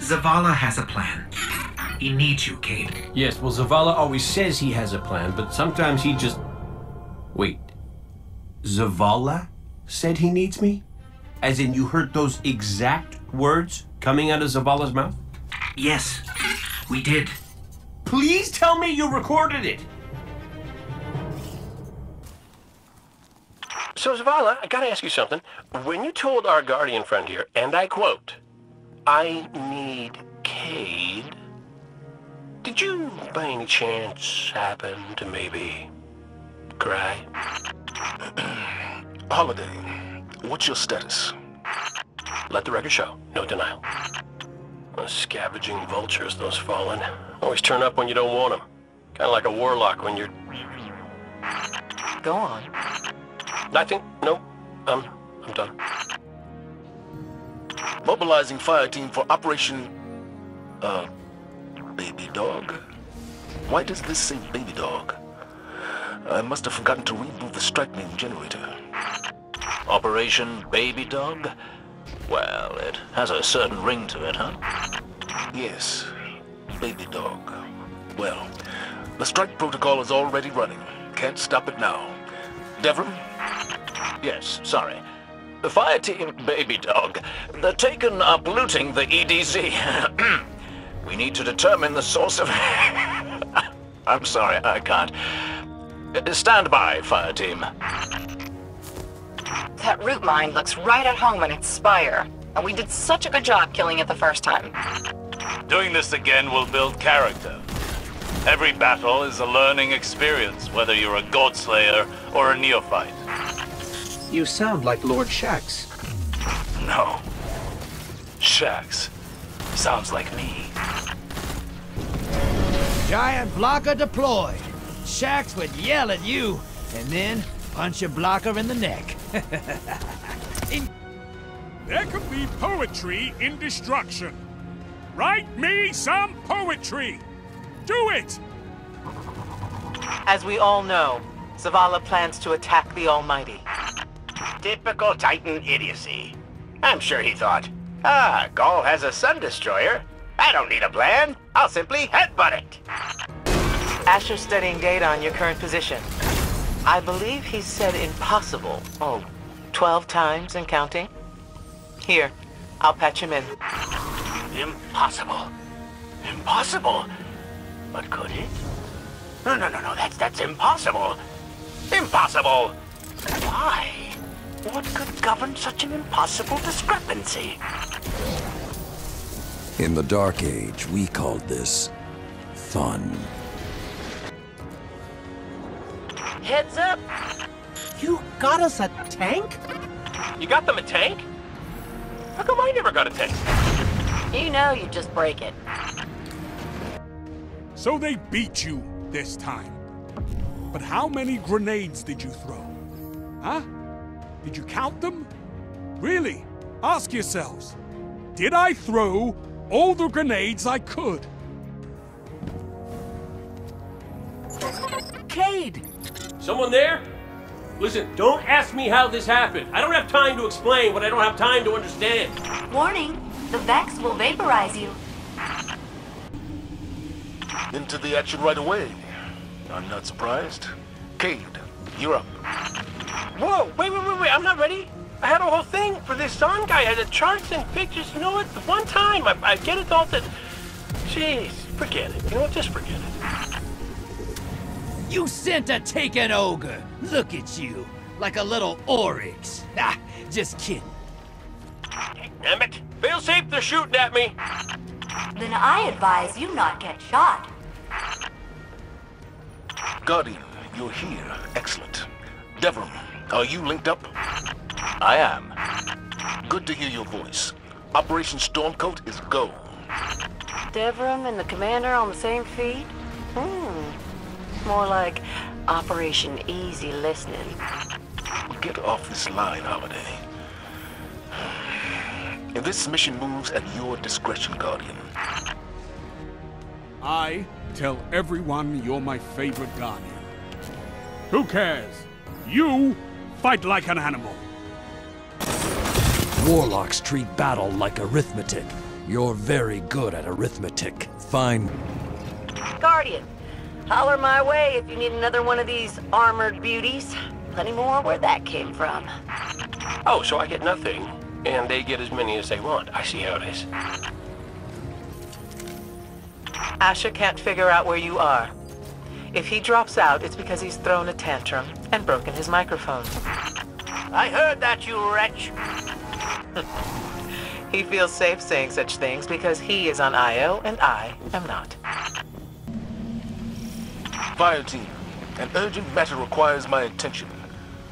Zavala has a plan. He needs you, Cade. Yes, well, Zavala always says he has a plan, but sometimes he just... Wait. Zavala said he needs me? As in you heard those exact words coming out of Zavala's mouth? Yes, we did. Please tell me you recorded it! So, Zavala, I gotta ask you something. When you told our Guardian friend here, and I quote, "I need Cade," did you, by any chance, happen to maybe cry? Holiday, what's your status? Let the record show. No denial. Those scavenging vultures, those fallen, always turn up when you don't want them. Kind of like a warlock when you're... Go on. Nothing. No. I'm done. Mobilizing fire team for Operation... Baby Dog? Why does this say Baby Dog? I must have forgotten to reboot the strike name generator. Operation Baby Dog? Well, it has a certain ring to it, huh? Yes, Baby Dog. Well, the strike protocol is already running. Can't stop it now. Devram? Yes, sorry. The fire team Baby Dog, they're taken up looting the EDZ. We need to determine the source of... I'm sorry, I can't. Stand by, fire team. That root mine looks right at home in its spire, and we did such a good job killing it the first time. Doing this again will build character. Every battle is a learning experience, whether you're a Godslayer or a neophyte. You sound like Lord Shax. No. Shax. Sounds like me. Giant blocker deployed. Shax would yell at you, and then punch your blocker in the neck. There could be poetry in destruction. Write me some poetry! Do it! As we all know, Zavala plans to attack the Almighty. Typical Titan idiocy. I'm sure he thought, Gaul has a sun destroyer. I don't need a plan. I'll simply headbutt it. Asher's studying data on your current position. I believe he said impossible. 12 times and counting. Here, I'll patch him in. Impossible. Impossible? But could it? No, that's impossible. Impossible! Why? What could govern such an impossible discrepancy? In the Dark Age, we called this fun. Heads up! You got us a tank? You got them a tank? How come I never got a tank? You know you just break it. So they beat you this time. But how many grenades did you throw? Huh? Did you count them? Really? Ask yourselves. Did I throw all the grenades I could? Cade! Someone there? Listen, don't ask me how this happened. I don't have time to explain what I don't have time to understand. Warning, the Vex will vaporize you. Into the action right away. I'm not surprised. Cade, you're up. Whoa, wait, I'm not ready. I had a whole thing for this song guy. I had the charts and pictures. You know what? The one time I get it all to... Jeez, forget it. You know what? Just forget it. You sent a taken ogre. Look at you, like a little oryx. Ah, just kidding. Damn it. Feel safe, they're shooting at me. Then I advise you not get shot. Guardian, you're here. Excellent. Devram, are you linked up? I am. Good to hear your voice. Operation Stormcoat is go. Devram and the commander on the same feed? More like Operation Easy Listening. Get off this line, Holiday. This mission moves at your discretion, Guardian. I tell everyone you're my favorite Guardian. Who cares? You fight like an animal. Warlocks treat battle like arithmetic. You're very good at arithmetic. Fine. Guardian, holler my way if you need another one of these armored beauties. Plenty more where that came from. Oh, so I get nothing, and they get as many as they want. I see how it is. Asher can't figure out where you are. If he drops out, it's because he's thrown a tantrum and broken his microphone. I heard that, you wretch. He feels safe saying such things because he is on Io and I am not. Fire team, an urgent matter requires my attention.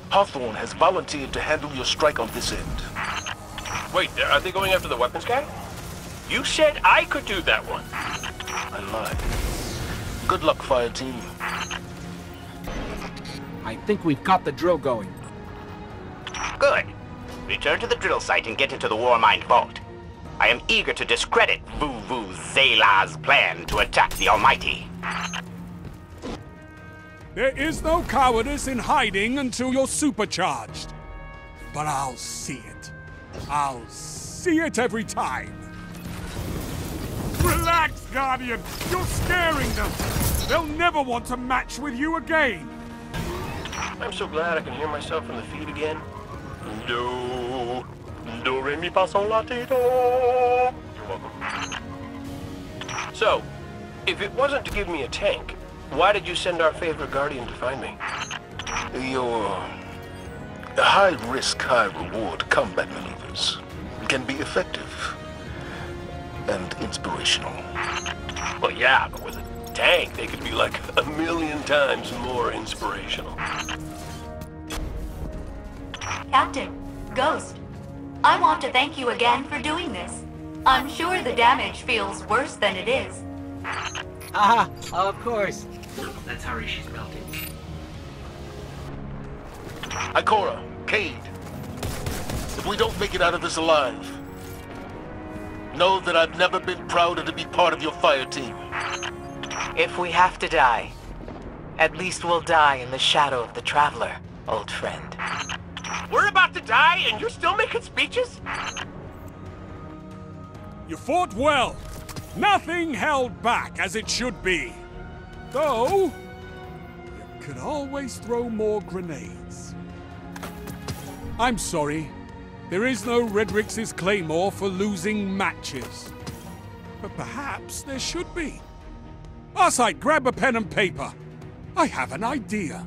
Hawthorne has volunteered to handle your strike on this end. Wait, are they going after the weapons guy? You said I could do that one. I lied. Good luck, fire team. I think we've got the drill going. Good. Return to the drill site and get into the Warmind vault. I am eager to discredit Vuvu Zela's plan to attack the Almighty. There is no cowardice in hiding until you're supercharged. But I'll see it. I'll see it every time. Relax, Guardian. You're scaring them. They'll never want to match with you again. I'm so glad I can hear myself in the feed again. Do, re, mi, fa, sol, la, ti, do. You're welcome. So, if it wasn't to give me a tank, why did you send our favorite Guardian to find me? Your high-risk, high-reward combat maneuvers can be effective and inspirational. Well, yeah, but with a tank, they could be like 1,000,000 times more inspirational. Captain, Ghost, I want to thank you again for doing this. I'm sure the damage feels worse than it is. Ah, of course. That's how she's melting. Ikora, Cade, if we don't make it out of this alive, know that I've never been prouder to be part of your fire team. If we have to die, at least we'll die in the shadow of the Traveler, old friend. We're about to die and you're still making speeches? You fought well. Nothing held back as it should be. Though, you could always throw more grenades. I'm sorry. There is no Redrix's Claymore for losing matches. But perhaps there should be. Arcite, grab a pen and paper. I have an idea.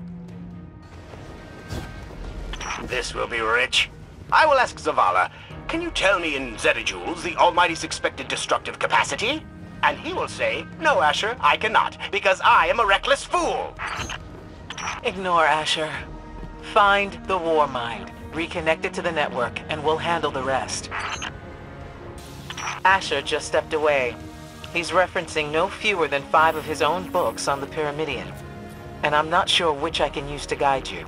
This will be rich. I will ask Zavala, can you tell me in zettajoules the Almighty's expected destructive capacity? And he will say, no, Asher, I cannot, because I am a reckless fool. Ignore Asher. Find the Warmind, reconnect it to the network, and we'll handle the rest. Asher just stepped away. He's referencing no fewer than 5 of his own books on the Pyramidion. And I'm not sure which I can use to guide you.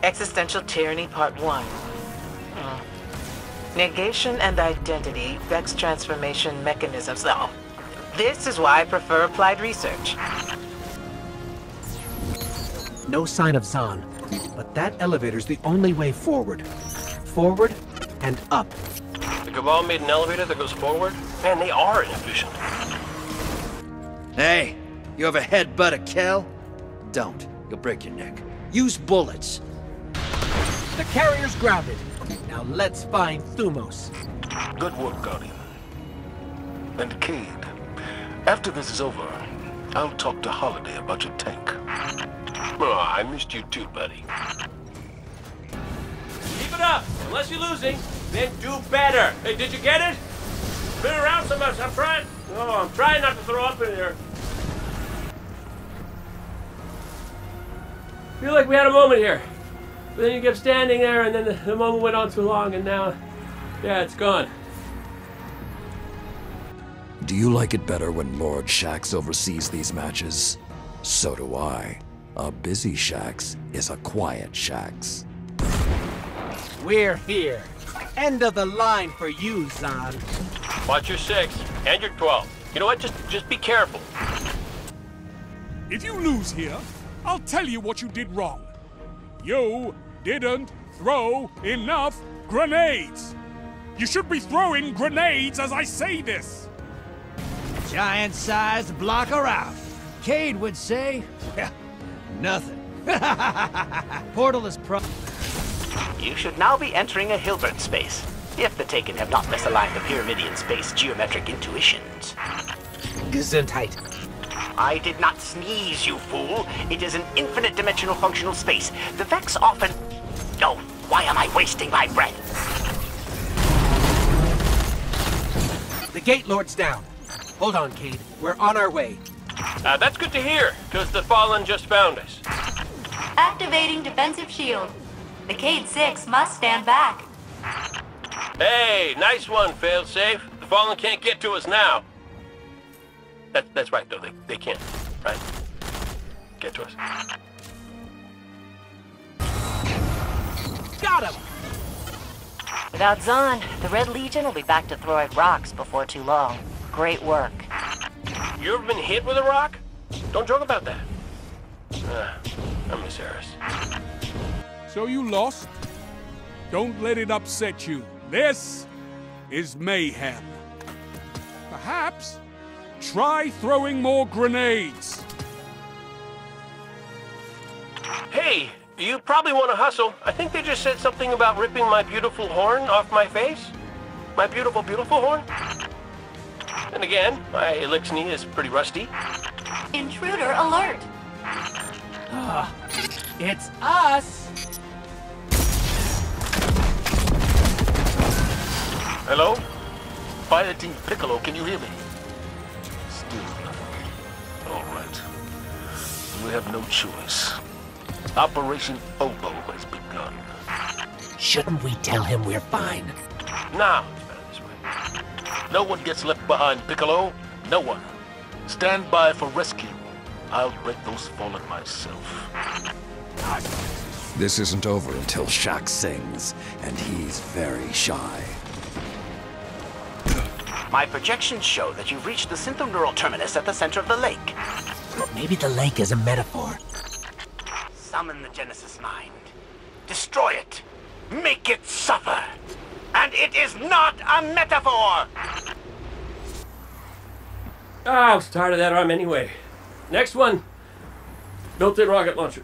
Existential Tyranny Part 1. Negation and Identity, Vex Transformation Mechanisms. Oh, this is why I prefer applied research. No sign of Zahn, but that elevator's the only way forward. Forward and up. The Cabal made an elevator that goes forward? Man, they are inefficient. Hey, you ever headbutt a Kel? Don't. You'll break your neck. Use bullets. The carrier's grounded. Now let's find Thumos. Good work, Guardian. And Cade, after this is over, I'll talk to Holiday about your tank. Oh, I missed you too, buddy. Keep it up. Unless you're losing, then do better. Hey, did you get it? Been around so much. I'm trying not to throw up in here. Feel like we had a moment here. But then you kept standing there, and then the moment went on too long, and now, yeah, it's gone. Do you like it better when Lord Shaxx oversees these matches? So do I. A busy Shaxx is a quiet Shaxx. We're here. End of the line for you, Zahn. Watch your 6 and your 12. You know what? Just be careful. If you lose here, I'll tell you what you did wrong. You didn't throw enough grenades. You should be throwing grenades as I say this! Giant-sized blocker out. Cade would say, nothing. Portal is You should now be entering a Hilbert space, if the Taken have not misaligned the Pyramidian space geometric intuitions. Gesundheit. I did not sneeze, you fool. It is an infinite dimensional functional space. The Vex often... Oh, why am I wasting my breath? The Gate Lord's down. Hold on, Cade. We're on our way. That's good to hear, because the Fallen just found us. Activating defensive shield. The Cade 6 must stand back. Hey, nice one, failsafe. The Fallen can't get to us now. That's right, though. They can't, right? Get to us. Got him! Without Zahn, the Red Legion will be back to throwing rocks before too long. Great work. You ever been hit with a rock? Don't joke about that. I miss Eris. So you lost? Don't let it upset you. This is mayhem. Perhaps try throwing more grenades. Hey, you probably want to hustle. I think they just said something about ripping my beautiful horn off my face. My beautiful, beautiful horn. And again, my elixir is pretty rusty. Intruder alert. It's us! Hello? Fire Team Piccolo, can you hear me? Still nothing. All right. We have no choice. Operation Oboe has begun. Shouldn't we tell him we're fine? No, it's better this way. No one gets left behind, Piccolo. No one. Stand by for rescue. I'll break those fallen myself. This isn't over until Shax sings, and he's very shy. My projections show that you've reached the syntho-neural terminus at the center of the lake. Maybe the lake is a metaphor. Summon the Genesis mind. Destroy it. Make it suffer. And it is not a metaphor! I was tired of that arm anyway. Next one. Built-in rocket launcher.